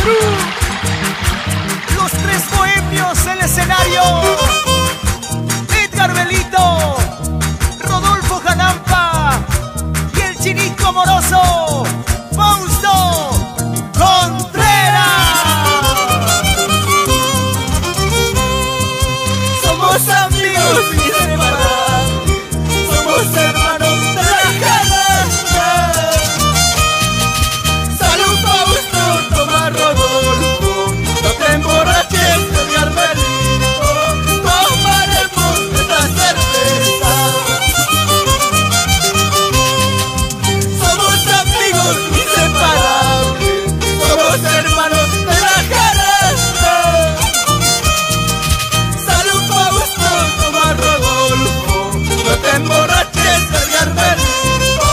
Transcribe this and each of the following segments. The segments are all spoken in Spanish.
Perú. Los tres bohemios en el escenario: Edgar Belito, Rodolfo Janampa y el Chinito Amoroso, Fausto Contreras. Somos amigos inseparables, somos hermanos de la canasta. Salud, Fausto, toma, Rodolfo, no te emborraches, Edgar Belito, tomaremos esta cerveza. Somos amigos inseparables, somos hermanos de la canasta. Salud, Fausto, toma, Rodolfo, no te emborraches, Edgar Belito,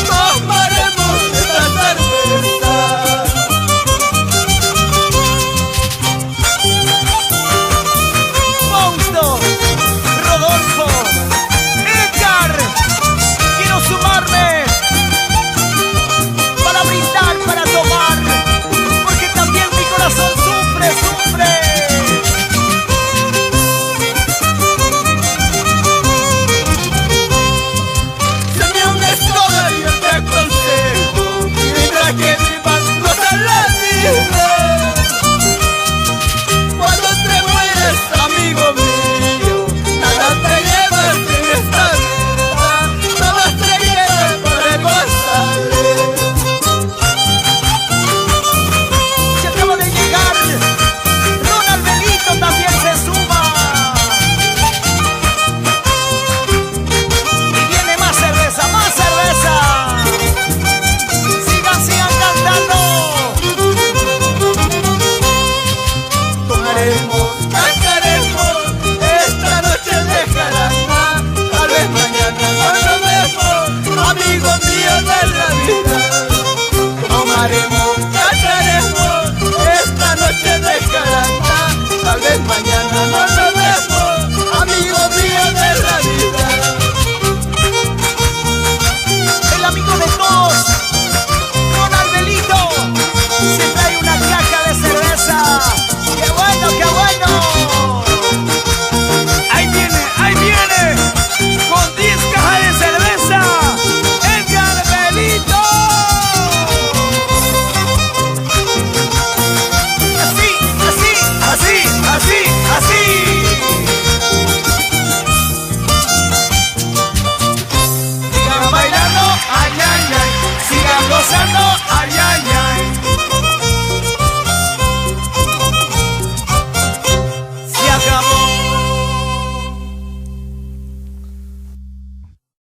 tomaremos esta cerveza. Fausto, Rodolfo, Edgar, quiero sumarme para brindar, para tomar, porque también mi corazón sufre, sufre. Dame una escoba y yo te aconsejo, mientras que vivas, goza la vida. Cuando te mueres, amigo mío, nada te llevas en esta vida, todas te quedan para gozarle. Se acaba de llegar, Ronald Belito también se suma. Y viene más cerveza, más cerveza. Sigan, sigan cantando. Tomaremos, cantaremos, esta noche de jarana, tal vez mañana no nos vemos, amigos míos de la vida. Tomaremos, cantaremos, esta noche de jarana, tal vez mañana no nos vemos, amigos míos de la vida. El amigo de todos, Ronald Belito, se trae una caja de cerveza. ¡Qué bueno, qué bueno! Ahí viene, con 10 cajas de cerveza, Edgar Belito. Así, así, así, así, así. Sigan bailando, ay, ay, ay. Sigan gozando, ay, ay, ay. Se acabó.